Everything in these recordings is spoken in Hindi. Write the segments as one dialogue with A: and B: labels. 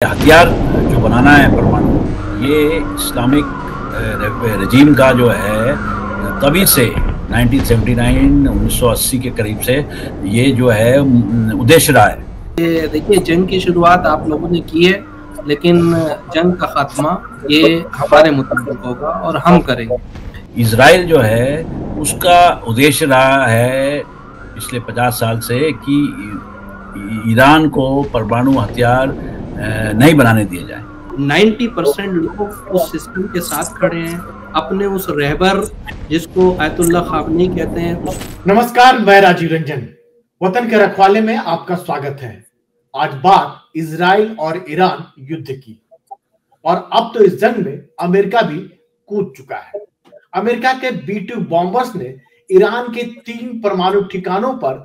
A: हथियार जो बनाना है परमाणु, ये इस्लामिक रजीम का जो है तभी से 1979 1980 के करीब से ये जो है उद्देश्य रहा है।
B: देखिए, जंग की शुरुआत आप लोगों ने की है, लेकिन जंग का खात्मा ये हमारे मुताबिक होगा और हम करेंगे।
A: इजराइल जो है उसका उद्देश्य रहा है पिछले 50 साल से कि ईरान को परमाणु हथियार नहीं बनाने दिए जाए।
B: 90% लोग उस सिस्टम के साथ खड़े हैं, अपने उस रहबर जिसको आयतुल्लाह खामनेई कहते हैं।
C: नमस्कार, मैं राजीव रंजन, वतन के रखवाले में आपका स्वागत है। आज बात इजराइल और ईरान युद्ध की, और अब तो इस जंग में अमेरिका भी कूद चुका है। अमेरिका के B-2 बॉम्बर्स ने ईरान के 3 परमाणु ठिकानों पर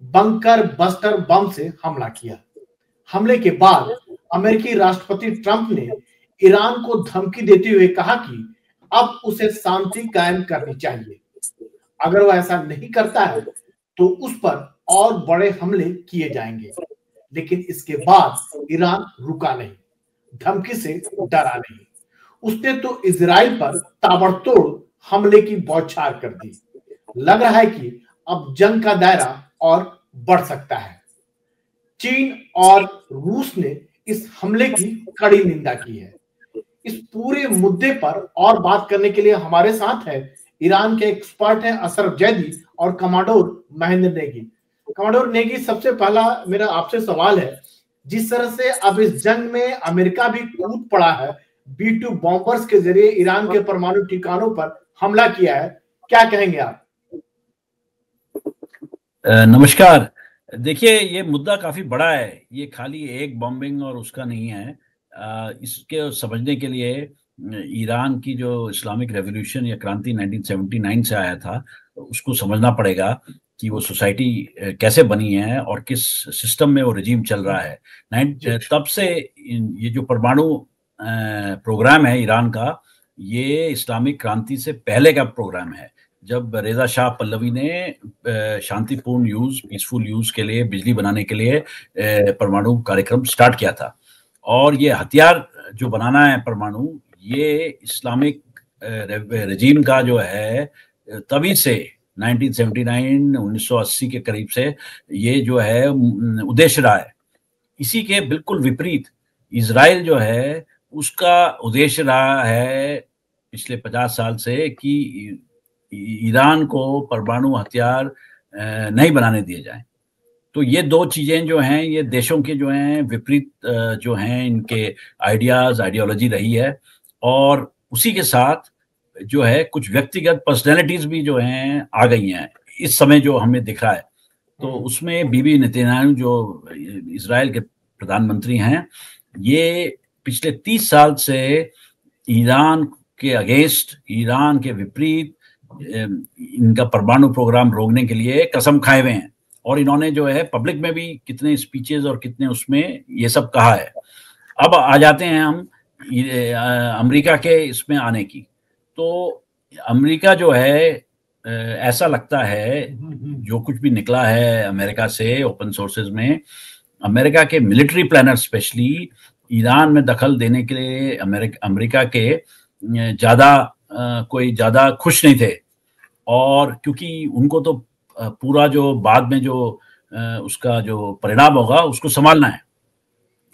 C: बंकर बस्टर बम से हमला किया। हमले के बाद अमेरिकी राष्ट्रपति ट्रंप ने ईरान को धमकी देते हुए कहा कि अब उसे शांति कायम करनी चाहिए। अगर वह ऐसा नहीं करता है तो उस पर और बड़े हमले किए जाएंगे। लेकिन इसके बाद ईरान रुका नहीं, धमकी से डरा नहीं। उसने तो इजराइल पर ताबड़तोड़ हमले की बौछार कर दी। लग रहा है कि अब जंग का दायरा और बढ़ सकता है। चीन और रूस ने इस हमले की कड़ी निंदा की है। इस पूरे मुद्दे पर और बात करने के लिए हमारे साथ है ईरान के एक्सपर्ट हैं अशरफ जैदी और कमांडोर महेंद्र नेगी। कमांडोर नेगी, सबसे पहला मेरा आपसे सवाल है, जिस तरह से अब इस जंग में अमेरिका भी कूद पड़ा है, B-2 बॉम्बर्स के जरिए ईरान के परमाणु ठिकानों पर हमला किया है, क्या कहेंगे आप?
A: नमस्कार। देखिए, ये मुद्दा काफी बड़ा है। ये खाली एक बॉम्बिंग और उसका नहीं है। इसके समझने के लिए ईरान की जो इस्लामिक रेवोल्यूशन या क्रांति 1979 से आया था, उसको समझना पड़ेगा कि वो सोसाइटी कैसे बनी है और किस सिस्टम में वो रजीम चल रहा है। तब से ये जो परमाणु प्रोग्राम है ईरान का, ये इस्लामिक क्रांति से पहले का प्रोग्राम है, जब रेजा शाह पल्लवी ने शांतिपूर्ण यूज, पीसफुल यूज के लिए, बिजली बनाने के लिए परमाणु कार्यक्रम स्टार्ट किया था। और ये हथियार जो बनाना है परमाणु, ये इस्लामिक रजीम का जो है तभी से 1979 1980 के करीब से ये जो है उद्देश्य रहा है। इसी के बिल्कुल विपरीत इजराइल जो है उसका उद्देश्य रहा है पिछले 50 साल से कि ईरान को परमाणु हथियार नहीं बनाने दिए जाएं। तो ये दो चीजें जो हैं, ये देशों के जो हैं विपरीत जो हैं इनके आइडियाज, आइडियोलॉजी रही है। और उसी के साथ जो है कुछ व्यक्तिगत पर्सनैलिटीज भी जो हैं आ गई हैं इस समय जो हमें दिख रहा है। तो उसमें बीबी नेतन्याहू जो इजराइल के प्रधानमंत्री हैं, ये पिछले 30 साल से ईरान के अगेंस्ट, ईरान के विपरीत इनका परमाणु प्रोग्राम रोकने के लिए कसम खाए हुए हैं। और इन्होंने जो है पब्लिक में भी कितने स्पीचेस और कितने उसमें ये सब कहा है। अब आ जाते हैं हम अमेरिका के इसमें आने की। तो अमेरिका जो है ऐसा लगता है, जो कुछ भी निकला है अमेरिका से ओपन सोर्सेज में, अमेरिका के मिलिट्री प्लानर स्पेशली ईरान में दखल देने के लिए अमेरिका के कोई ज्यादा खुश नहीं थे। और क्योंकि उनको तो पूरा जो बाद में जो उसका जो परिणाम होगा उसको संभालना है,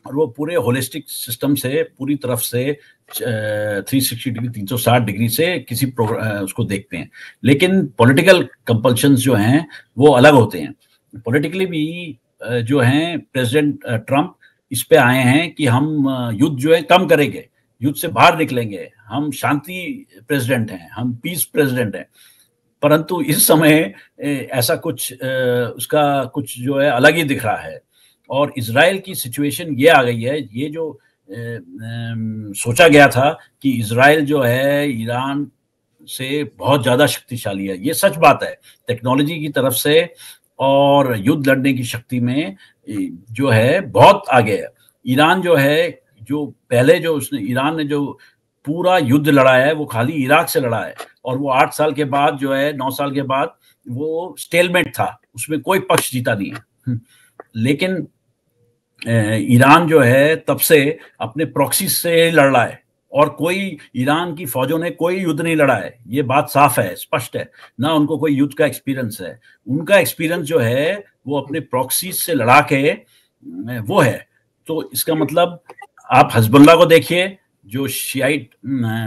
A: और वो पूरे होलिस्टिक सिस्टम से पूरी तरफ से 360 डिग्री 360 डिग्री से किसी उसको देखते हैं। लेकिन पॉलिटिकल कंपल्शंस जो हैं वो अलग होते हैं। पॉलिटिकली भी जो हैं प्रेसिडेंट ट्रंप इस पे आए हैं कि हम युद्ध जो है कम करेंगे, युद्ध से बाहर निकलेंगे, हम शांति प्रेसिडेंट हैं, हम पीस प्रेसिडेंट हैं। परंतु इस समय ऐसा कुछ उसका कुछ जो है अलग ही दिख रहा है। और इजराइल की सिचुएशन ये आ गई है, ये जो सोचा गया था कि इजराइल जो है ईरान से बहुत ज्यादा शक्तिशाली है, ये सच बात है टेक्नोलॉजी की तरफ से, और युद्ध लड़ने की शक्ति में जो है बहुत आगे है। ईरान जो है, जो पहले जो उसने ईरान ने जो पूरा युद्ध लड़ा है वो खाली इराक से लड़ा है, और वो 8 साल के बाद जो है 9 साल के बाद वो स्टेलमेट था, उसमें कोई पक्ष जीता नहीं है। लेकिन ईरान जो है तब से अपने प्रॉक्सी से लड़ रहा है, और कोई ईरान की फौजों ने कोई युद्ध नहीं लड़ा है। ये बात साफ है, स्पष्ट है, ना उनको कोई युद्ध का एक्सपीरियंस है। उनका एक्सपीरियंस जो है वो अपने प्रॉक्सी से लड़ा के वो है। तो इसका मतलब आप हिजबुल्लाह को देखिए, जो शियाइट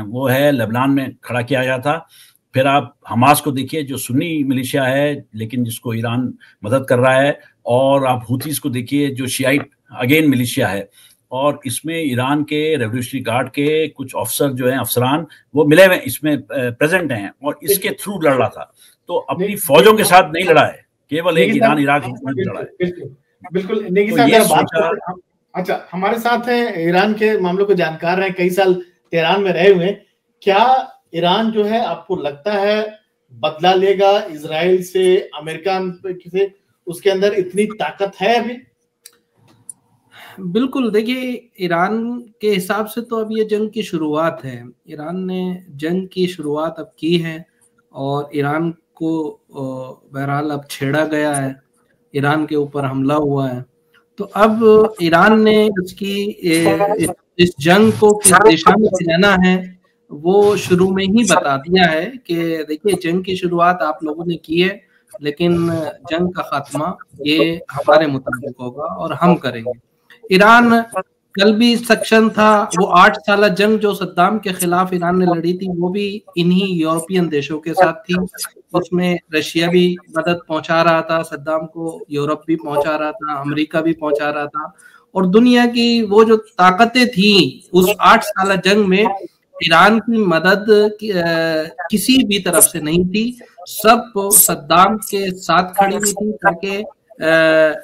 A: वो है, लेबनान में खड़ा किया गया था। फिर आप हमास को देखिए, जो सुन्नी मिलिशिया है लेकिन जिसको ईरान मदद कर रहा है। और आप हुतीस को देखिए, जो शियाइट अगेन मिलिशिया है। और इसमें ईरान के रेवोल्यूशनरी गार्ड के कुछ अफसर जो हैं, अफसरान, वो मिले हुए इसमें प्रेजेंट हैं, और इसके थ्रू लड़ रहा था। तो अपनी फौजों के साथ नहीं लड़ा है, केवल एक ईरान इराक लड़ा है।
C: बिल्कुल नेगी साहब, अगर बात करें, अच्छा हमारे साथ हैं ईरान के मामलों को जानकार हैं, कई साल तेहरान में रहे हुए। क्या ईरान जो है, आपको लगता है बदला लेगा इजराइल से, अमेरिका से? उसके अंदर इतनी ताकत है अभी?
B: बिल्कुल, देखिए ईरान के हिसाब से तो अब ये जंग की शुरुआत है। ईरान ने जंग की शुरुआत अब की है, और ईरान को बहरहाल अब छेड़ा गया है, ईरान के ऊपर हमला हुआ है। तो अब ईरान ने उसकी इस जंग को किस दिशा में जाना है वो शुरू में ही बता दिया है कि देखिए जंग की शुरुआत आप लोगों ने की है, लेकिन जंग का खात्मा ये हमारे मुताबिक होगा और हम करेंगे। ईरान कल भी सक्षम था, वो 8 साल जंग जो सद्दाम के खिलाफ ईरान ने लड़ी थी, वो भी इन्हीं यूरोपियन देशों के साथ थी। उसमें रशिया भी मदद पहुंचा रहा था सद्दाम को, यूरोप भी पहुंचा रहा था, अमेरिका भी पहुंचा रहा था। और दुनिया की वो जो ताकतें थी उस 8 साल जंग में, ईरान की मदद किसी भी तरफ से नहीं थी। सब सद्दाम के साथ खड़ी हुई थी ताकि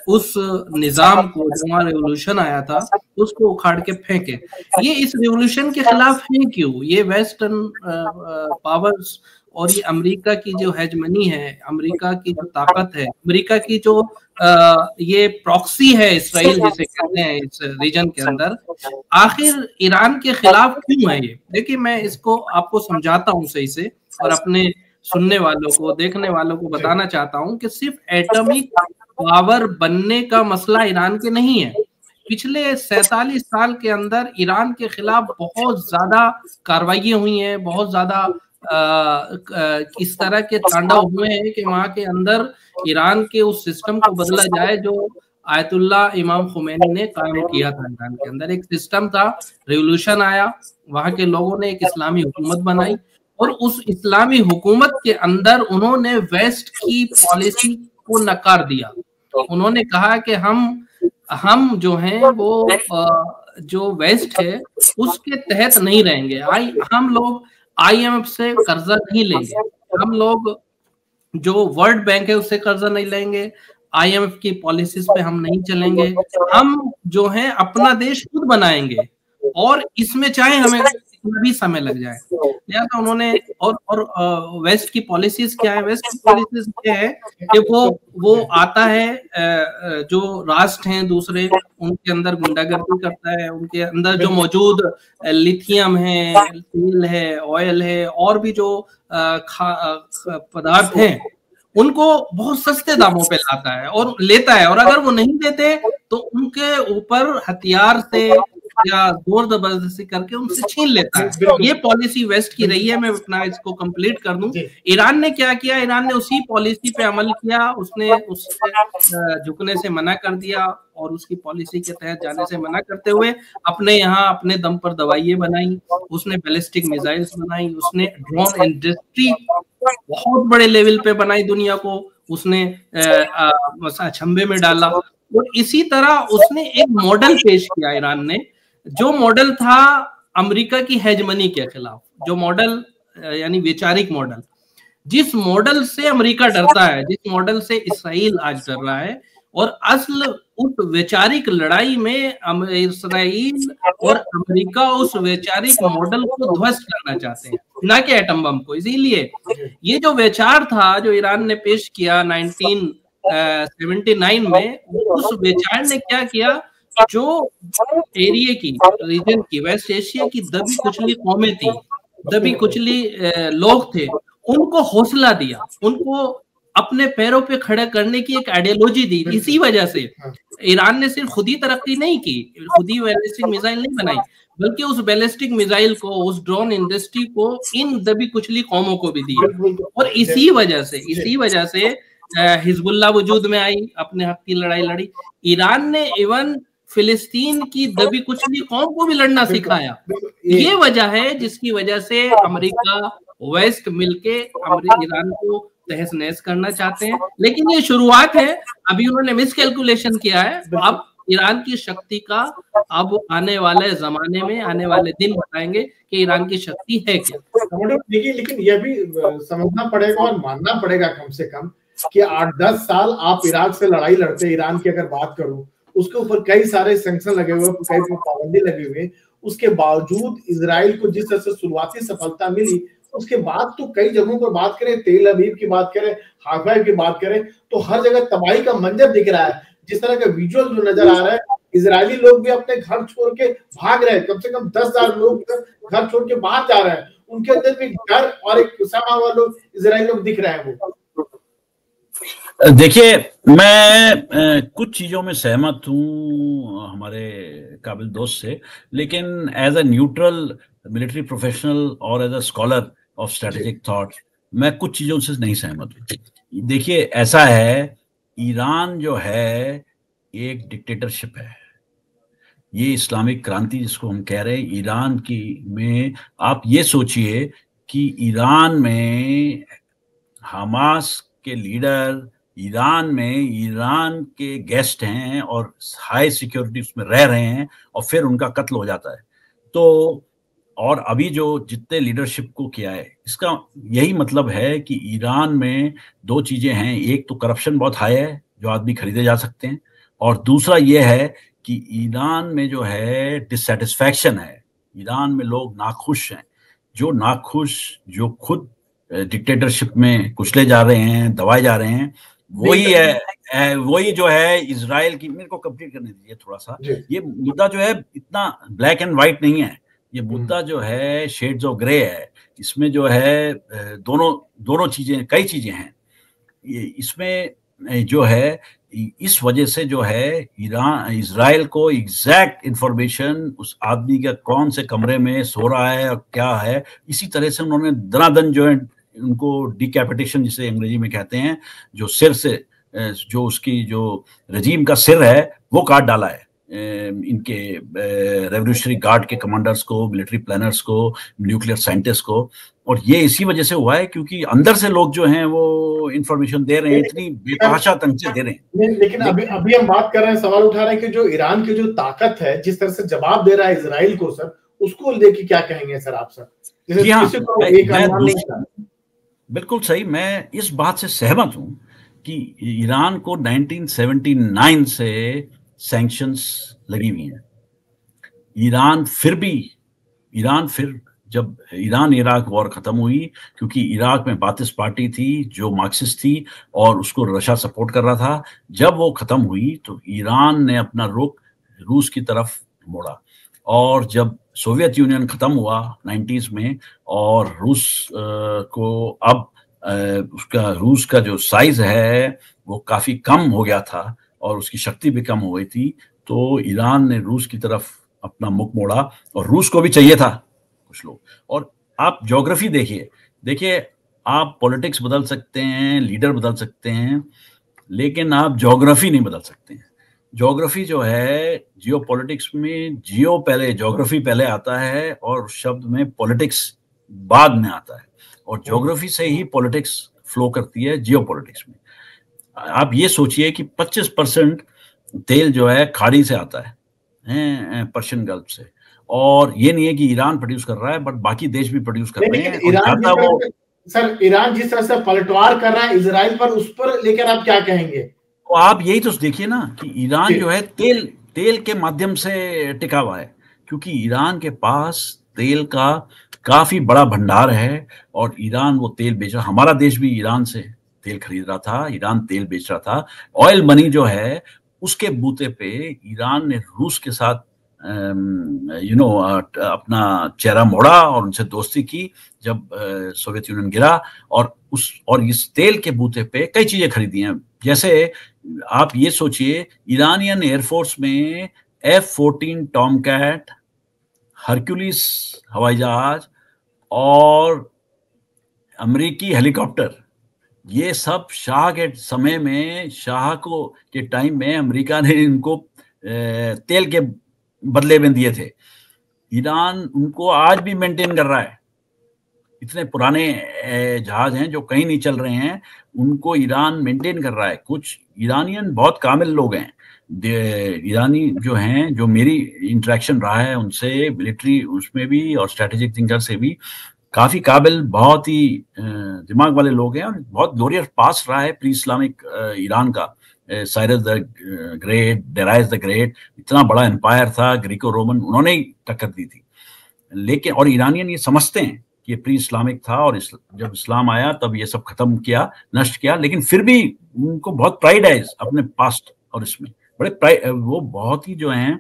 B: उस निजाम को, जो वहां रेवोल्यूशन आया था, उसको उखाड़ के फेंके। ये इस रेवोल्यूशन के खिलाफ है क्यों? ये वेस्टर्न पावर्स और ये अमेरिका की जो हेजमनी है, अमेरिका की जो ताकत है, अमेरिका की जो ये प्रॉक्सी है इसराइल जिसे कहते हैं इस रीजन के अंदर, आखिर ईरान के खिलाफ क्यों है ये? देखिए मैं इसको आपको समझाता हूँ सही से, और अपने सुनने वालों को, देखने वालों को बताना चाहता हूँ कि सिर्फ एटॉमिक पावर बनने का मसला ईरान के नहीं है। पिछले 47 साल के अंदर ईरान के खिलाफ बहुत ज्यादा कार्रवाइयां हुई हैं, बहुत ज्यादा इस तरह के तांडव हुए हैं कि वहां के अंदर ईरान के उस सिस्टम को बदला जाए जो आयतुल्ला इमाम खुमैनी ने कायम किया था। ईरान के अंदर एक सिस्टम था, रेवोल्यूशन आया, वहां के लोगों ने एक इस्लामी हुकूमत बनाई, और उस इस्लामी हुकूमत के अंदर उन्होंने वेस्ट की पॉलिसी को नकार दिया। उन्होंने कहा कि हम जो हैं वो जो वेस्ट है उसके तहत नहीं रहेंगे। हम लोग IMF से कर्जा नहीं लेंगे, हम लोग जो वर्ल्ड बैंक है उससे कर्जा नहीं लेंगे, IMF की पॉलिसीज पे हम नहीं चलेंगे, हम जो है अपना देश खुद बनाएंगे, और इसमें चाहे हमें कितना भी समय लग जाए। लिहाजा उन्होंने और वेस्ट की पॉलिसीज क्या है? वेस्ट की पॉलिसीज ये है कि वो आता है जो राष्ट्र हैं दूसरे, उनके अंदर गुंडागर्दी करता है, उनके अंदर जो मौजूद लिथियम है, तेल है, ऑयल है, और भी जो पदार्थ हैं, उनको बहुत सस्ते दामों पे लाता है और लेता है, और अगर वो नहीं देते तो उनके ऊपर हथियार से या जोर जबरदस्ती करके उनसे छीन लेता है। ये पॉलिसी वेस्ट की रही है। मैं अपना इसको कंप्लीट कर दूं, ईरान ने क्या किया? ईरान ने उसी पॉलिसी पे अमल किया, उसने उससे झुकने से मना कर दिया, और उसकी पॉलिसी के तहत जाने से मना करते हुए अपने यहाँ अपने दम पर दवाइयां बनाई, उसने बैलिस्टिक मिसाइल्स बनाई, उसने ड्रोन इंडस्ट्री बहुत बड़े लेवल पे बनाई, दुनिया को उसने अचंभे में डाला। और इसी तरह उसने एक मॉडल पेश किया ईरान ने, जो मॉडल था अमेरिका की हेजमनी के खिलाफ, जो मॉडल यानी वैचारिक मॉडल, जिस मॉडल से अमेरिका डरता है, जिस मॉडल से इसराइल आज डर रहा है, और असल उस वैचारिक लड़ाई में इसराइल और अमेरिका उस वैचारिक मॉडल को ध्वस्त करना चाहते हैं, ना कि एटम बम को। इसीलिए ये जो विचार था जो ईरान ने पेश किया 1979 में, उस विचार ने क्या किया? जो एरिया की, रीजन की, वेस्ट एशिया की दबी कुचली कौमें थी, दबी कुचली लोग थे, उनको हौसला दिया, उनको अपने पैरों पे खड़ा करने की एक आइडियोलॉजी दी। इसी वजह से ईरान ने सिर्फ खुद ही तरक्की नहीं की, खुद ही बैलिस्टिक मिसाइल नहीं बनाई, बल्कि उस बैलिस्टिक मिसाइल को, उस ड्रोन इंडस्ट्री को इन दबी कुचली कौमों को भी दिया। और इसी वजह से हिजबुल्लाह वजूद में आई, अपने हक की लड़ाई लड़ी। ईरान ने इवन फिलिस्तीन की दबी कुचली कौम को भी लड़ना सिखाया। ये वजह है जिसकी वजह से अमेरिका वेस्ट मिलके ईरान को तहस नहस करना चाहते हैं। लेकिन ये शुरुआत है, अभी उन्होंने मिस कैलकुलेशन किया है। अब ईरान की शक्ति का अब आने वाले जमाने में, आने वाले दिन बताएंगे कि ईरान की शक्ति है क्या।
C: देखिए, लेकिन यह भी समझना पड़ेगा और मानना पड़ेगा कम से कम कि 8-10 साल आप इराक से लड़ाई लड़ते। ईरान की अगर बात करूं, उसके ऊपर कई सारे सैंक्शन लगे हुए, कई पाबंदी लगी हुई, उसके बावजूद इजराइल को जिस तरह से शुरुआती सफलता मिली, उसके बाद तो कई जगहों पर बात करें, तेल अवीव की बात करें, हाइफा की बात करें, तो हर जगह तबाही का मंजर दिख रहा है। जिस तरह का विजुअल जो नजर आ रहा है, इजरायली लोग भी अपने घर छोड़ के भाग रहे हैं। कम से कम 10,000 लोग घर छोड़ के बाहर जा रहे हैं। उनके अंदर भी डर और एक समा हुआ लोग इजरायली लोग दिख रहे हैं। वो
A: देखिए, मैं कुछ चीजों में सहमत हूं हमारे काबिल दोस्त से, लेकिन as a neutral military professional और as a scholar of strategic thought मैं कुछ चीजों से नहीं सहमत हूं। देखिए, ऐसा है, ईरान जो है एक डिक्टेटरशिप है। ये इस्लामिक क्रांति जिसको हम कह रहे हैं ईरान की में, आप ये सोचिए कि ईरान में हमास के लीडर ईरान के गेस्ट हैं और हाई सिक्योरिटी उसमें रह रहे हैं, और फिर उनका कत्ल हो जाता है। तो और अभी जो जितने लीडरशिप को किया है, इसका यही मतलब है कि ईरान में दो चीजें हैं। एक तो करप्शन बहुत हाई है, जो आदमी खरीदे जा सकते हैं, और दूसरा यह है कि ईरान में जो है डिससेटिस्फैक्शन है। ईरान में लोग नाखुश हैं, जो खुद डिक्टेटरशिप में कुचले जा रहे हैं, दबाए जा रहे हैं। वही जो है इजराइल की। मेरे को कंप्लीट करने दीजिए थोड़ा सा। ये मुद्दा जो है इतना ब्लैक एंड व्हाइट नहीं है, ये मुद्दा जो है शेड्स ऑफ ग्रे है। इसमें जो है दोनों चीजें, कई चीजें हैं इसमें जो है। इस वजह से जो है इजराइल को एग्जैक्ट इंफॉर्मेशन उस आदमी का कौन से कमरे में सो रहा है और क्या है, इसी तरह से उन्होंने दनादन जो है उनको डिकैपिटेशन जिसे अंग्रेजी में कहते हैं, जो सिर से जो उसकी जो रजीम का सिर है वो काट डाला है। इनके रेवोल्यूशनरी गार्ड के कमांडर्स को, मिलिट्री प्लानर्स को, न्यूक्लियर साइंटिस्ट को। और ये इसी वजह से हुआ है क्योंकि अंदर से लोग जो हैं वो इंफॉर्मेशन दे रहे हैं, इतनी बेतहाशा तंग से दे रहे हैं।
C: लेकिन अभी हम बात कर रहे हैं, सवाल उठा रहे हैं कि जो ईरान की जो ताकत है, जिस तरह से जवाब दे रहा है इजराइल को, सर उसको लेके क्या कहेंगे सर आप सर?
A: जी हाँ, बिल्कुल सही। मैं इस बात से सहमत हूं कि ईरान को 1979 से सैंक्शंस लगी हुई हैं। ईरान फिर जब ईरान इराक वॉर खत्म हुई, क्योंकि इराक में बातिस पार्टी थी जो मार्क्सिस्ट थी और उसको रशिया सपोर्ट कर रहा था, जब वो खत्म हुई तो ईरान ने अपना रुख रूस की तरफ मोड़ा। और जब सोवियत यूनियन खत्म हुआ 90s में, और रूस को अब रूस का जो साइज है वो काफी कम हो गया था और उसकी शक्ति भी कम हो गई थी, तो ईरान ने रूस की तरफ अपना मुख मोड़ा। और रूस को भी चाहिए था कुछ लोग। और आप ज्योग्राफी देखिए, आप पॉलिटिक्स बदल सकते हैं, लीडर बदल सकते हैं, लेकिन आप ज्योग्राफी नहीं बदल सकते हैं। ज्योग्राफी जो है, जियोपॉलिटिक्स में ज्योग्राफी पहले आता है और शब्द में पॉलिटिक्स बाद में आता है, और ज्योग्राफी से ही पॉलिटिक्स फ्लो करती है जियोपॉलिटिक्स में। आप ये सोचिए कि 25% तेल जो है खाड़ी से आता है पर्शियन गल्फ से, और ये नहीं है कि ईरान प्रोड्यूस कर रहा है, बट बाकी देश भी प्रोड्यूस कर रहे हैं।
C: सर ईरान जिस तरह से पलटवार कर रहा है इजराइल पर, उस पर लेकर आप क्या कहेंगे?
A: तो आप यही तो देखिए ना कि ईरान जो है तेल के माध्यम से टिका हुआ है, क्योंकि ईरान के पास तेल का काफी बड़ा भंडार है और ईरान वो तेल बेच रहा। हमारा देश भी ईरान से तेल खरीद रहा था, ईरान तेल बेच रहा था। ऑयल मनी जो है उसके बूते पे ईरान ने रूस के साथ अपना चेहरा मोड़ा और उनसे दोस्ती की जब सोवियत यूनियन गिरा, और इस तेल के बूते पे कई चीजें खरीदी हैं, जैसे आप ये सोचिए, ईरानियन एयरफोर्स में F-14 टॉमकैट, हरक्यूलिस हवाई जहाज और अमेरिकी हेलीकॉप्टर, ये सब शाह के समय में, शाह को के टाइम में अमेरिका ने इनको तेल के बदले में दिए थे। ईरान उनको आज भी मेंटेन कर रहा है। इतने पुराने जहाज हैं जो कहीं नहीं चल रहे हैं, उनको ईरान मेंटेन कर रहा है। कुछ ईरानियन बहुत कामिल लोग हैं, ईरानी जो हैं, जो मेरी इंटरेक्शन रहा है उनसे, मिलिट्री उसमें भी और स्ट्रेटेजिक थिंकर से भी, काफी काबिल, बहुत ही दिमाग वाले लोग हैं और बहुत ग्लोरियस पास रहा है प्री इस्लामिक ईरान का। Cyrus the Great, Darius the Great, इतना बड़ा एम्पायर था, ग्रीको रोमन, उन्होंने ही टक्कर दी थी। लेकिन और ईरानियन ये समझते हैं कि ये प्री इस्लामिक था और जब इस्लाम आया तब ये सब खत्म किया, नष्ट किया, लेकिन फिर भी उनको बहुत प्राइड है अपने पास्ट और इसमें बड़े प्राइड, वो बहुत ही जो हैं,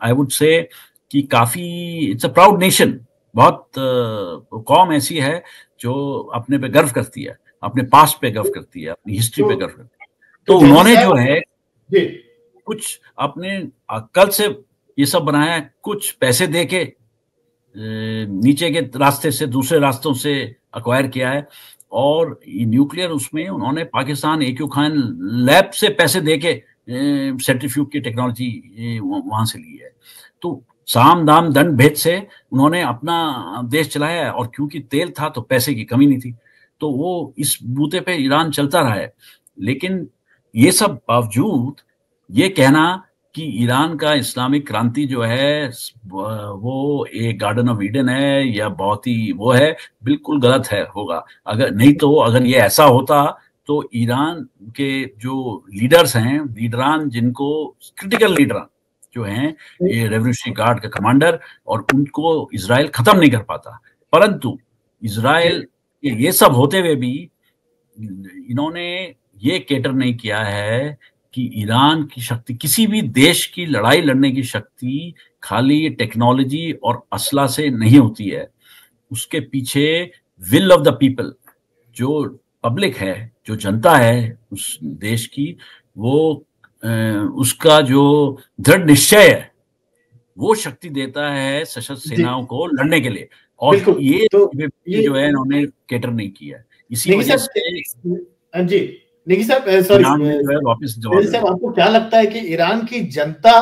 A: आई वुड से कि काफी इट्स अ प्राउड नेशन। बहुत कौम ऐसी है जो अपने पे गर्व करती है, अपने पास्ट पे गर्व करती है, अपनी हिस्ट्री पे गर्व करती है। तो उन्होंने जो है कुछ अपने अक्ल से ये सब बनाया है, कुछ पैसे देके नीचे के रास्ते से, दूसरे रास्तों से अक्वायर किया है। और न्यूक्लियर उसमें उन्होंने पाकिस्तान AQ खान लैब से पैसे देके सेंट्रीफ्यूज की टेक्नोलॉजी वहां से ली है। तो साम दाम दंड भेद से उन्होंने अपना देश चलाया है, और क्योंकि तेल था तो पैसे की कमी नहीं थी, तो वो इस बूते पे ईरान चलता रहा है। लेकिन ये सब बावजूद ये कहना कि ईरान का इस्लामिक क्रांति जो है वो एक गार्डन ऑफ ईडन है या बहुत ही वो है, बिल्कुल गलत है, होगा। अगर नहीं तो अगर ये ऐसा होता तो ईरान के जो लीडर्स हैं, लीडरान जिनको क्रिटिकल लीडर जो हैं, ये रेवोल्यूशनरी गार्ड का कमांडर, और उनको इजराइल खत्म नहीं कर पाता। परंतु इजराइल ये सब होते हुए भी इन्होंने ये केटर नहीं किया है कि ईरान की शक्ति, किसी भी देश की लड़ाई लड़ने की शक्ति खाली टेक्नोलॉजी और असला से नहीं होती है। उसके पीछे विल ऑफ द पीपल, जो पब्लिक है, जो जनता है उस देश की, वो उसका जो दृढ़ निश्चय है, वो शक्ति देता है सशस्त्र सेनाओं को लड़ने के लिए। और ये जो है इन्होंने केटर नहीं किया, इसी वजह से।
C: जी निकी साहब, सॉरी साहब, आपको क्या लगता है कि ईरान की जनता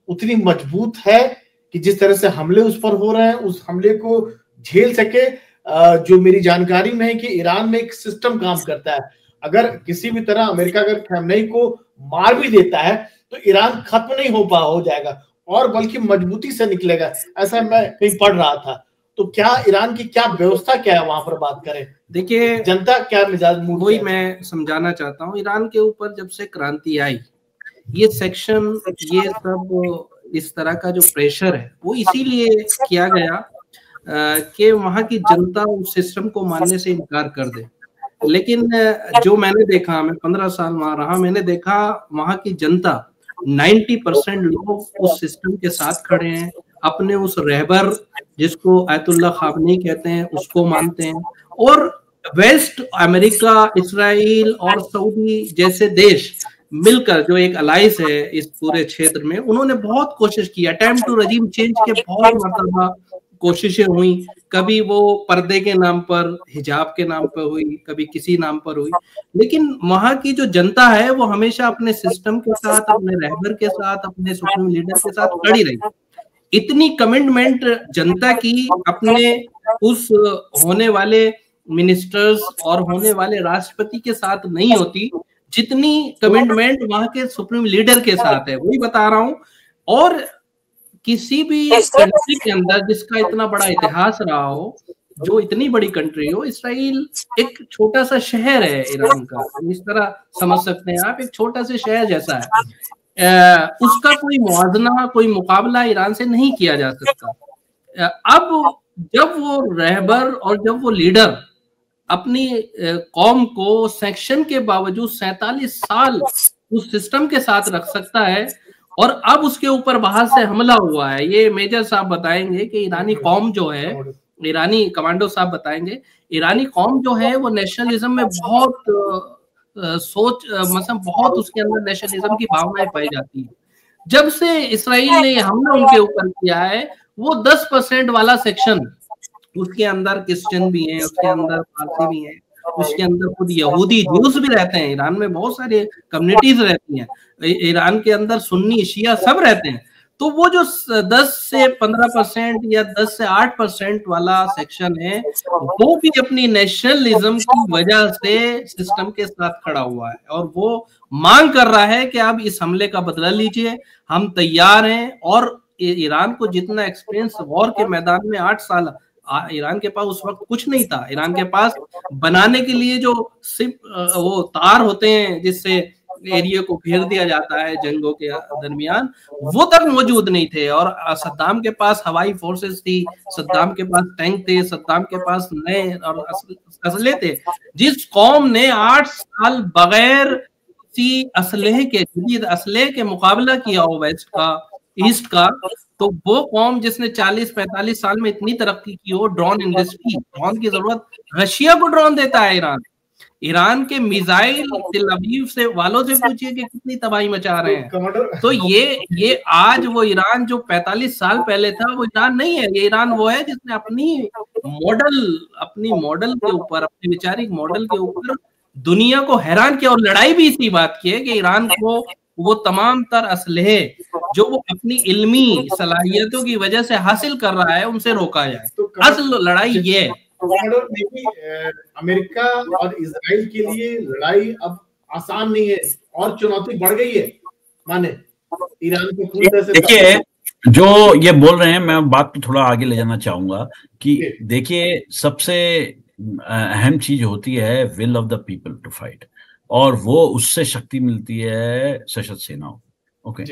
C: उतनी मजबूत है कि जिस तरह से हमले उस पर हो रहे हैं, उस हमले को झेल सके? जो मेरी जानकारी में है कि ईरान में एक सिस्टम काम करता है, अगर किसी भी तरह अमेरिका अगर खमेनी को मार भी देता है तो ईरान खत्म नहीं हो जाएगा और बल्कि मजबूती से निकलेगा, ऐसा मैं कहीं पढ़ रहा था। तो क्या ईरान की क्या व्यवस्था क्या है वहां पर, बात करें?
B: देखिए,
C: जनता क्या मिजाज मूड,
B: वही मैं समझाना चाहता हूँ। ईरान के ऊपर जब से क्रांति आई, ये सेक्शन, ये सब इस तरह का जो प्रेशर है वो इसीलिए किया गया कि वहां की जनता उस सिस्टम को मानने से इनकार कर दे। लेकिन जो मैंने देखा, मैं 15 साल वहां रहा, मैंने देखा वहां की जनता 90% लोग उस सिस्टम के साथ खड़े हैं, अपने उस रहबर जिसको आयतुल्लाह खामनेई कहते हैं उसको मानते हैं। और वेस्ट, अमेरिका, इस्राइल और सऊदी जैसे देश मिलकर जो एक अलाइंस है इस पूरे क्षेत्र में, उन्होंने बहुत कोशिश की। अटेम्प्ट टू रजीम चेंज के बहुत मरतबा कोशिशें हुई, कभी वो पर्दे के नाम पर, हिजाब के नाम पर हुई, कभी किसी नाम पर हुई, लेकिन वहां की जो जनता है वो हमेशा अपने सिस्टम के साथ, अपने रहबर के साथ, अपने सुप्रीम लीडर के साथ खड़ी रही। इतनी कमिटमेंट जनता की अपने उस होने वाले मिनिस्टर्स और होने वाले राष्ट्रपति के साथ नहीं होती जितनी कमिटमेंट वहां के सुप्रीम लीडर के साथ है। वही बता रहा हूं। और किसी भी कंट्री के अंदर जिसका इतना बड़ा इतिहास रहा हो, जो इतनी बड़ी कंट्री हो, इसराइल एक छोटा सा शहर है ईरान का, इस तरह समझ सकते हैं आप, एक छोटा सा शहर जैसा है। उसका कोई मुआवजा, कोई मुकाबला ईरान से नहीं किया जा सकता। अब जब वो रहबर और जब वो लीडर अपनी कौम को सेक्शन के बावजूद 47 साल उस सिस्टम के साथ रख सकता है, और अब उसके ऊपर बाहर से हमला हुआ है, ये मेजर साहब बताएंगे कि ईरानी कौम जो है, ईरानी कमांडो साहब बताएंगे, ईरानी कौम जो है वो नेशनलिज्म में बहुत सोच मतलब बहुत उसके अंदर नेशनलिज्म की भावनाएं पाई जाती है। जब से इसराइल ने हमला उनके ऊपर किया है, वो 10% वाला सेक्शन, उसके अंदर क्रिश्चियन भी हैं, उसके अंदर पारसी भी हैं, उसके अंदर खुद यहूदी ज्यूस भी रहते हैं। ईरान में बहुत सारे कम्युनिटीज रहती हैं, ईरान के अंदर सुन्नी शिया सब रहते हैं। तो वो जो 10 से 15% या 10 से 8% वाला सेक्शन है, वो भी अपनी नेशनलिज्म की वजह से सिस्टम के साथ खड़ा हुआ है और वो मांग कर रहा है कि अब इस हमले का बदला लीजिए, हम तैयार हैं। और ईरान को जितना एक्सपीरियंस वॉर के मैदान में 8 साल, ईरान के पास उस वक्त कुछ नहीं था। ईरान के पास बनाने के लिए जो सिर्फ वो तार होते हैं जिससे एरिया को घेर दिया जाता है जंगों के दरमियान, वो तक मौजूद नहीं थे। और सद्दाम के पास हवाई फोर्सेस थी, सद्दाम के पास टैंक थे, सद्दाम के पास नए और असले थे। जिस कौम ने 8 साल बगैर किसी असलहे के, जदीद असलहे के मुकाबला किया हो वेस्ट का, ईस्ट का, तो वो कौम जिसने 40-45 साल में इतनी तरक्की की हो, ड्रोन इंडस्ट्री, ड्रोन की जरूरत, रशिया को ड्रोन देता है ईरान। ईरान के मिसाइल तेल अवीव से वालों से पूछिए कि कितनी तबाही मचा रहे हैं। तो ये आज वो ईरान जो 45 साल पहले था, वो ईरान नहीं है। ये ईरान वो है जिसने अपनी मॉडल के ऊपर, अपने वैचारिक मॉडल के ऊपर दुनिया को हैरान किया। और लड़ाई भी इसी बात की है कि ईरान को वो तमाम तर असलहे जो वो अपनी इल्मी सलाहियतों की वजह से हासिल कर रहा है, उनसे रोका जाए। असल लड़ाई ये है।
C: अमेरिका और इजराइल के लिए लड़ाई अब आसान नहीं है और चुनौती बढ़ गई है, माने ईरान को पूरी तरह से।
A: देखिए, जो ये बोल रहे हैं, मैं बात को थोड़ा आगे ले जाना चाहूंगा कि देखिए, सबसे अहम चीज होती है will of the people to fight, और वो उससे शक्ति मिलती है सशस्त्र सेनाओं। ओके,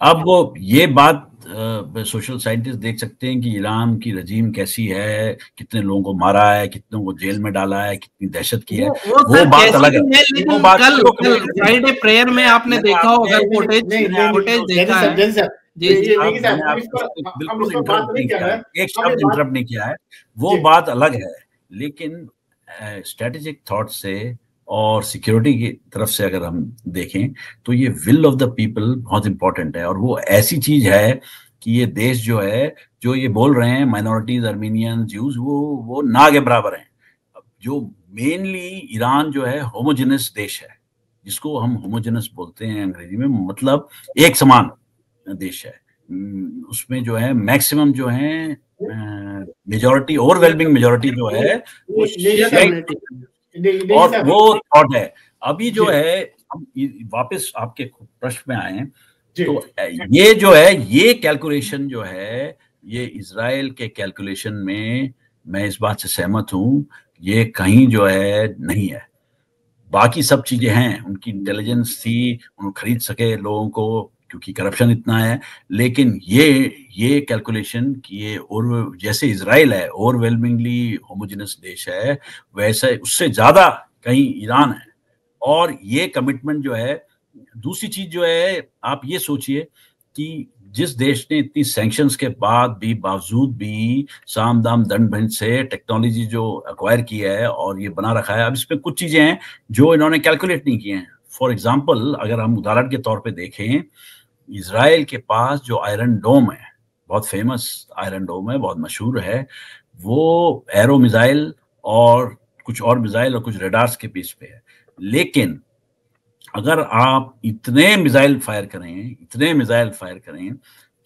A: अब वो ये बात सोशल साइंटिस्ट देख सकते हैं कि ईरान की रजीम कैसी है, कितने लोगों को मारा है, कितनों को जेल में डाला है, कितनी दहशत की है, वो बात अलग है।
B: लेकिन कल फ्राइडे प्रेयर में आपने देखा हो, अगर फुटेज देखा है,
A: बिल्कुल इंटरप्ट नहीं किया है, वो बात अलग है। लेकिन स्ट्रेटेजिक थॉट से और सिक्योरिटी की तरफ से अगर हम देखें तो ये विल ऑफ द पीपल बहुत इंपॉर्टेंट है। और वो ऐसी चीज है कि ये देश जो है, जो ये बोल रहे हैं माइनॉरिटीज, अर्मीनियन, ज्यूज, वो ना के बराबर हैं। जो मेनली ईरान जो है होमोजेनस देश है, जिसको हम होमोजेनस बोलते हैं अंग्रेजी में, मतलब एक समान देश है। उसमें जो है मैक्सिमम जो है मेजॉरिटी, ओवरवेलमिंग मेजॉरिटी जो है और वो थॉट है। अभी जो है, हम वापस आपके प्रश्न में आए, तो ये जो है, ये कैलकुलेशन जो है, ये इजराइल के कैलकुलेशन में मैं इस बात से सहमत हूं, ये कहीं जो है नहीं है। बाकी सब चीजें हैं, उनकी इंटेलिजेंस थी, उन्होंने खरीद सके लोगों को क्योंकि करप्शन इतना है। लेकिन ये कैलकुलेशन कि ये, और जैसे इजराइल है ओवरवेलमिंगली होमोजेनस देश है, वैसे उससे ज्यादा कहीं ईरान है। और ये कमिटमेंट जो है, दूसरी चीज जो है, आप ये सोचिए कि जिस देश ने इतनी सैंक्शंस के बाद भी, बावजूद भी, साम दाम दंड भेंट से टेक्नोलॉजी जो एक्वायर की है और ये बना रखा है, अब इसमें कुछ चीजें हैं जो इन्होंने कैलकुलेट नहीं किए हैं। फॉर एग्जाम्पल, अगर हम उदाहरण के तौर पे देखें, इजराइल के पास जो आयरन डोम है, बहुत फेमस आयरन डोम है, बहुत मशहूर है, वो एरो मिसाइल और कुछ और मिसाइल और कुछ रेडार्स के पीस पे है। लेकिन अगर आप इतने मिसाइल फायर करें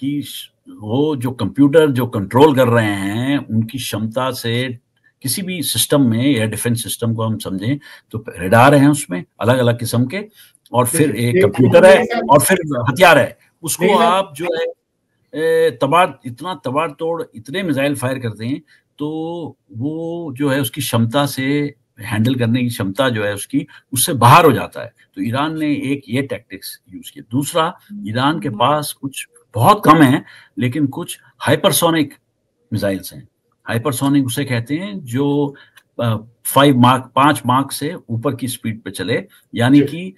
A: कि वो जो कंप्यूटर जो कंट्रोल कर रहे हैं, उनकी क्षमता से किसी भी सिस्टम में, या डिफेंस सिस्टम को हम समझें तो रेडार हैं उसमें अलग अलग किस्म के, और फिर एक कंप्यूटर है, और फिर हथियार है, उसको आप जो है इतना तबाड़ तोड़ इतने मिसाइल फायर करते हैं, तो वो जो है उसकी क्षमता से, हैंडल करने की क्षमता जो है उसकी, उससे बाहर हो जाता है। तो ईरान ने एक ये टैक्टिक्स यूज किया। दूसरा, ईरान के पास कुछ बहुत कम है, लेकिन कुछ हाइपरसोनिक मिसाइल्स हैं। हाइपरसोनिक उसे कहते हैं जो 5 मार्क से ऊपर की स्पीड पे चले, यानी कि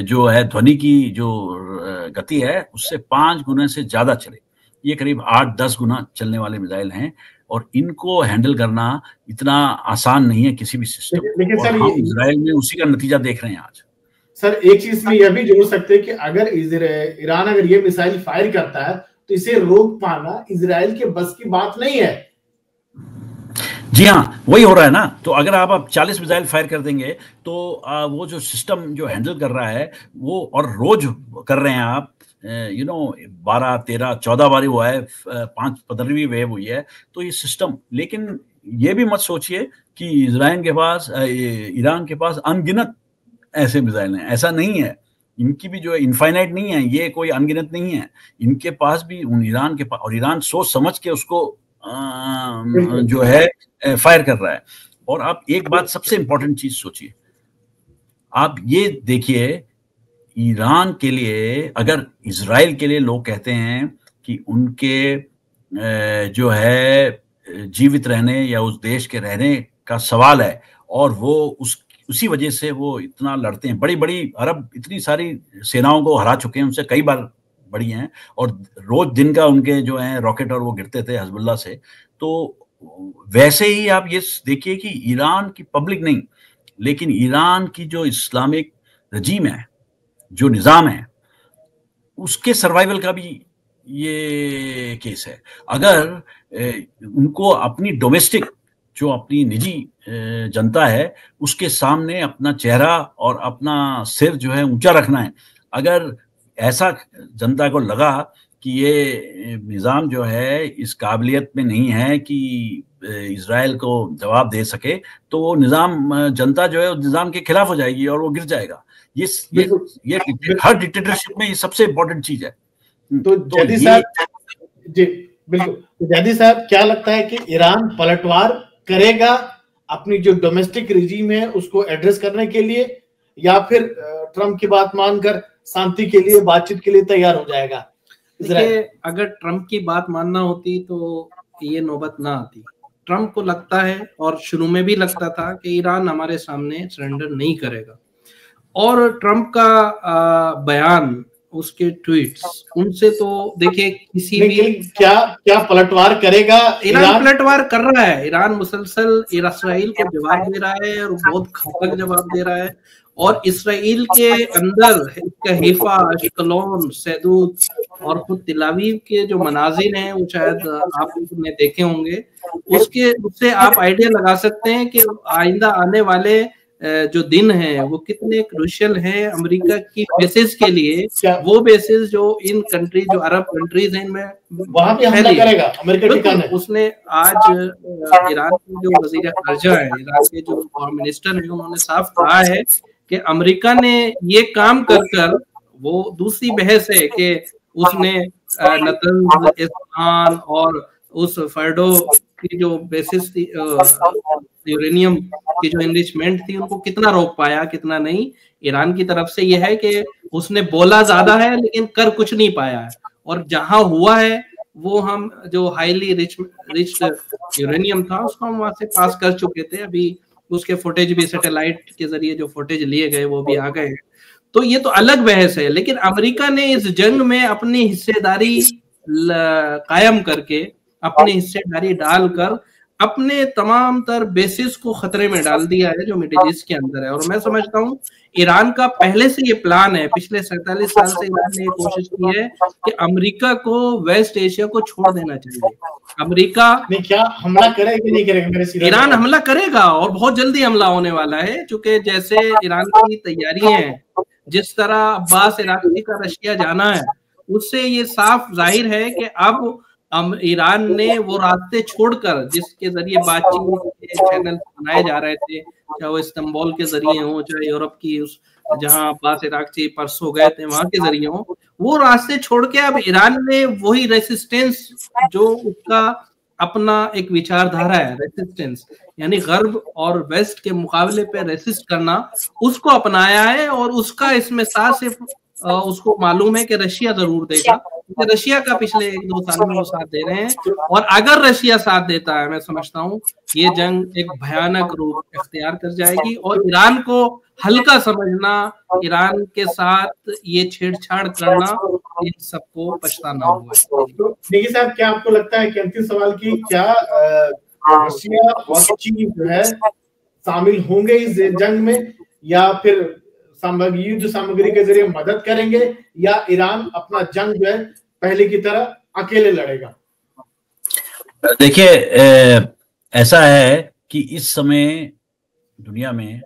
A: जो है ध्वनि की जो गति है उससे 5 गुना से ज्यादा चले। ये करीब 8-10 गुना चलने वाले मिसाइल हैं। और इनको हैंडल करना इतना आसान नहीं है किसी भी सिस्टम।
C: लेकिन सर,
A: हम इजराइल में उसी का नतीजा देख रहे हैं आज।
C: सर एक चीज में यह भी जोड़ सकते हैं कि अगर ईरान अगर ये मिसाइल फायर करता है तो इसे रोक पाना इजराइल के बस की बात नहीं है।
A: जी हाँ, वही हो रहा है ना। तो अगर आप 40 मिसाइल फायर कर देंगे तो वो जो सिस्टम जो हैंडल कर रहा है वो, और रोज कर रहे हैं आप, 12, 13, 14 बारी हुआ है, 15वीं वेव हुई है, तो ये सिस्टम। लेकिन ये भी मत सोचिए कि ईरान के पास अनगिनत ऐसे मिसाइल हैं, ऐसा नहीं है। इनकी भी जो है इनफाइनाइट नहीं है, ये कोई अनगिनत नहीं है। इनके पास भी ईरान के पास, और ईरान सोच समझ के उसको जो है फायर कर रहा है। और आप एक बात सबसे इंपॉर्टेंट चीज सोचिए, आप ये देखिए, ईरान के लिए, अगर इजराइल के लिए लोग कहते हैं कि उनके जो है जीवित रहने या उस देश के रहने का सवाल है, और वो उसी वजह से वो इतना लड़ते हैं। बड़ी बड़ी अरब इतनी सारी सेनाओं को हरा चुके हैं, उनसे कई बार बड़ी हैं, और रोज दिन का उनके जो है रॉकेट और वो गिरते थे हिजबुल्लाह से। तो वैसे ही आप ये देखिए कि ईरान की पब्लिक नहीं, लेकिन ईरान की जो इस्लामिक रजीम है, जो निज़ाम है, उसके सर्वाइवल का भी ये केस है। अगर उनको अपनी डोमेस्टिक, जो अपनी निजी जनता है, उसके सामने अपना चेहरा और अपना सिर जो है ऊंचा रखना है, अगर ऐसा जनता को लगा कि ये निज़ाम जो है इस काबिलियत में नहीं है कि इजराइल को जवाब दे सके, तो वो निज़ाम, जनता जो है उस निज़ाम के खिलाफ हो जाएगी और वो गिर जाएगा। ये हर डिक्टेटरशिप में ये सबसे इम्पोर्टेंट चीज है।
C: तो जैदी साहब, जी बिल्कुल, तो जैदी साहब क्या लगता है कि ईरान पलटवार करेगा अपनी जो डोमेस्टिक रिजीम है उसको एड्रेस करने के लिए, या फिर ट्रम्प की बात मानकर शांति के लिए, बातचीत के लिए तैयार हो जाएगा?
B: देखिए, अगर ट्रम्प की बात मानना होती तो ये नौबत ना आती। ट्रम्प को लगता है, और शुरू में भी लगता था, कि ईरान हमारे सामने सरेंडर नहीं करेगा। और ट्रम्प का बयान, उसके ट्वीट्स, उनसे तो देखिए किसी भी
C: क्या पलटवार करेगा?
B: ईरान पलटवार कर रहा है। ईरान मुसलसल इस्राइल को जवाब दे रहा है, और बहुत घातक जवाब दे रहा है। और इस्राइल के अंदर हैफा, अश्कलोन, सैदूत और खुद तेल अवीव के जो मनाजिर हैं, वो शायद आपने देखे होंगे। उससे आप आइडिया लगा सकते हैं कि आइंदा आने वाले जो दिन है वो कितने क्रूशियल है अमेरिका की बेसिस के लिए। वो बेसिस जो इन कंट्री, जो अरब कंट्रीज हैं, इनमें
C: वहां पे हमला करेगा अमेरिका ठिकाने।
B: उसने आज ईरान के जो वजीर खर्जा है, ईरान के जो फॉरेन मिनिस्टर है, उन्होंने साफ कहा है कि अमेरिका ने ये काम कर, वो दूसरी बहस है कि उसने नतंज, इस्फहान और उस फर्डो की जो बेसिस थी, यूरेनियम की जो एनरिचमेंट थी, उनको कितना रोक पाया, कितना नहीं। ईरान की तरफ से यह है कि उसने बोला ज्यादा है लेकिन कर कुछ नहीं पाया है। और जहां हुआ है वो, हम जो हाईली रिच यूरेनियम था उसको हम वहां से पास कर चुके थे। अभी उसके फुटेज भी सैटेलाइट के जरिए जो फुटेज लिए गए वो भी आ गए। तो ये तो अलग बहस है। लेकिन अमेरिका ने इस जंग में अपनी हिस्सेदारी कायम करके, अपनी हिस्सेदारी डालकर, अपने तमाम तर बेसिस को खतरे में डाल दिया है जो मिडिल ईस्ट के अंदर है। और मैं समझता हूँ ईरान का पहले से ये प्लान है, पिछले 47 साल से ईरान ने ये कोशिश की है कि अमेरिका को वेस्ट एशिया को छोड़ देना चाहिए। अमेरिका
C: नहीं, क्या हमला करेगा कि नहीं करेगा?
B: ईरान हमला करेगा, और बहुत जल्दी हमला होने वाला है। क्योंकि जैसे ईरान की तैयारी है, जिस तरह अब्बास इराकी का रशिया जाना है, उससे ये साफ जाहिर है कि अब ईरान ने वो रास्ते छोड़कर, जिसके जरिए बातचीत के चैनल बनाए जा रहे थे, चाहे वो इस्तांबुल के जरिए हो, चाहे यूरोप की उस जहां अब्बास इराकी परसों गए थे वहां के जरिए हो, वो रास्ते छोड़ के अब ईरान ने वही रेसिस्टेंस, जो उसका अपना एक विचारधारा है, रेसिस्टेंस, यानी गर्ब और वेस्ट के मुकाबले पे रेसिस्ट करना, उसको अपनाया है। और उसका इसमें साथ सिर्फ उसको मालूम है कि रशिया जरूर देगा, क्योंकि रशिया का पिछले 1-2 साल में वो साथ दे रहे हैं। और अगर रशिया साथ देता है, मैं समझता हूँ ये जंग एक भयानक रूप इख्तियार कर जाएगी और ईरान को हल्का समझना, ईरान के साथ ये छेड़छाड़ करना, इन सबको पछताना होगा।
C: तो नेगी साहब, क्या आपको लगता है कि अंतिम सवाल की, क्या रशिया और चीन जो है शामिल होंगे इस जंग में, या फिर युद्ध सामग्री के जरिए मदद करेंगे, या ईरान अपना जंग जो है पहले की तरह अकेले लड़ेगा?
A: देखिए, ऐसा है कि इस समय दुनिया में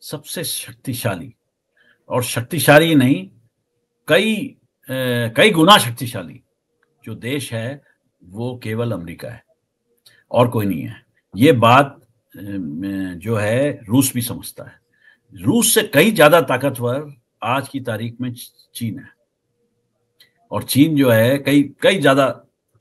A: सबसे शक्तिशाली, और शक्तिशाली नहीं, कई गुना शक्तिशाली जो देश है वो केवल अमेरिका है और कोई नहीं है। ये बात जो है रूस भी समझता है। रूस से कई ज्यादा ताकतवर आज की तारीख में चीन है, और चीन जो है कई ज्यादा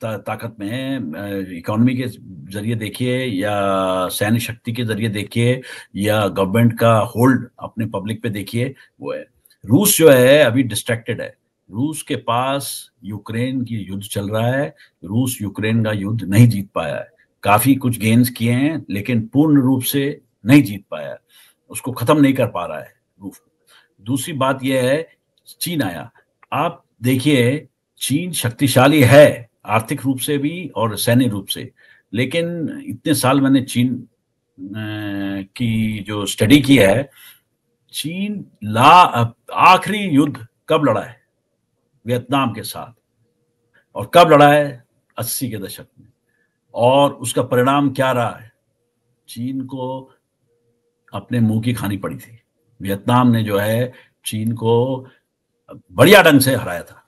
A: ताकत में है। इकोनॉमी के जरिए देखिए, या सैन्य शक्ति के जरिए देखिए, या गवर्नमेंट का होल्ड अपने पब्लिक पे देखिए, वो है। रूस जो है अभी डिस्ट्रैक्टेड है। रूस के पास यूक्रेन की युद्ध चल रहा है। रूस यूक्रेन का युद्ध नहीं जीत पाया है। काफी कुछ गेन्स किए हैं, लेकिन पूर्ण रूप से नहीं जीत पाया है, उसको खत्म नहीं कर पा रहा है रूस। दूसरी बात यह है, चीन आया। आप देखिए, चीन शक्तिशाली है आर्थिक रूप से भी और सैन्य रूप से, लेकिन इतने साल मैंने चीन की जो स्टडी की है, चीन आखिरी युद्ध कब लड़ा है? वियतनाम के साथ। और कब लड़ा है? 80 के दशक में। और उसका परिणाम क्या रहा है? चीन को अपने मुंह की खानी पड़ी थी। वियतनाम ने जो है चीन को बढ़िया ढंग से हराया था।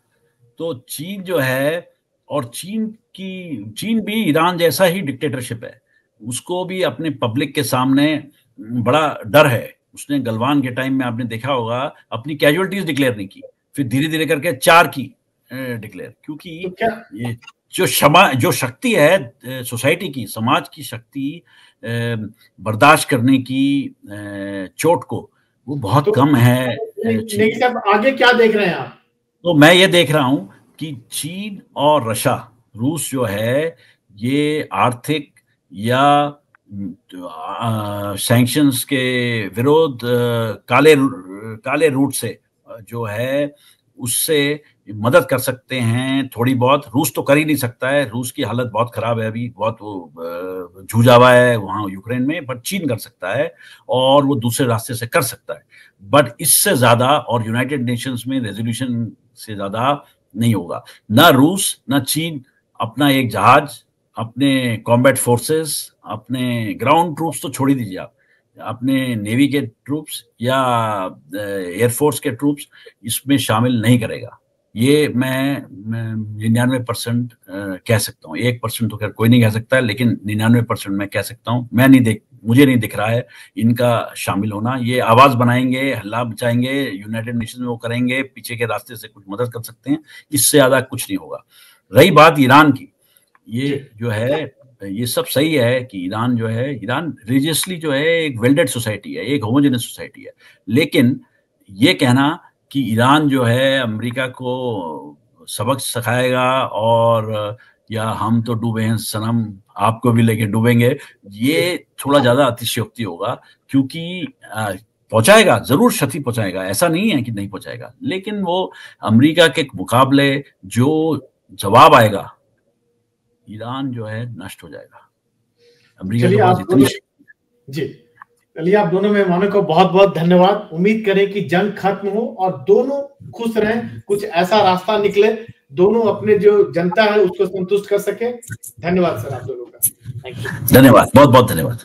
A: तो चीन जो है, और चीन भी ईरान जैसा ही डिक्टेटरशिप है। उसको भी अपने पब्लिक के सामने बड़ा डर है। उसने गलवान के टाइम में, आपने देखा होगा, अपनी कैजुअलिटीज डिक्लेयर नहीं की, फिर धीरे धीरे करके 4 की डिक्लेयर, क्योंकि ये जो शक्ति है सोसाइटी की, समाज की शक्ति बर्दाश्त करने की चोट को, वो बहुत कम है।
C: लेकिन अब आगे क्या देख रहे हैं आप?
A: तो मैं ये देख रहा हूं कि चीन और रूस जो है, ये आर्थिक या सैंक्शंस के विरोध काले रूट से जो है उससे मदद कर सकते हैं थोड़ी बहुत। रूस तो कर ही नहीं सकता है, रूस की हालत बहुत खराब है, अभी बहुत वो जूझा हुआ है वहाँ यूक्रेन में, बट चीन कर सकता है और वो दूसरे रास्ते से कर सकता है। बट इससे ज्यादा, और यूनाइटेड नेशंस में रेजोल्यूशन से ज्यादा नहीं होगा। ना रूस ना चीन अपना एक जहाज, अपने कॉम्बैट फोर्सेस, अपने ग्राउंड ट्रूप्स तो छोड़ ही दीजिए आप, अपने नेवी के ट्रूप्स या एयरफोर्स के ट्रूप्स इसमें शामिल नहीं करेगा। ये मैं 99% कह सकता हूँ। 1% तो खैर कोई नहीं कह सकता है, लेकिन 99% मैं कह सकता हूँ। मुझे नहीं दिख रहा है इनका शामिल होना। ये आवाज बनाएंगे, हल्ला मचाएंगे, यूनाइटेड नेशन में वो करेंगे, पीछे के रास्ते से कुछ मदद कर सकते हैं, इससे ज्यादा कुछ नहीं होगा। रही बात ईरान की, ये जो है, ये सब सही है कि ईरान जो है, ईरान रिलीजियसली जो है एक वेल्डेड सोसाइटी है, एक होमोजेनस सोसाइटी है। लेकिन ये कहना कि ईरान जो है अमेरिका को सबक सिखाएगा और या हम तो डूबे हैं सनम, आपको भी लेके डूबेंगे, ये थोड़ा ज्यादा अतिशयोक्ति होगा। क्योंकि पहुंचाएगा, जरूर क्षति पहुंचाएगा, ऐसा नहीं है कि नहीं पहुंचाएगा, लेकिन वो अमेरिका के मुकाबले जो जवाब आएगा, ईरान जो है नष्ट हो जाएगा। अमेरिका के पास इतनी
C: जी। चलिए, आप दोनों मेहमानों को बहुत बहुत धन्यवाद। उम्मीद करें कि जंग खत्म हो और दोनों खुश रहें, कुछ ऐसा रास्ता निकले, दोनों अपने जो जनता है उसको संतुष्ट कर सके। धन्यवाद सर आप दोनों का।
A: धन्यवाद, बहुत बहुत धन्यवाद।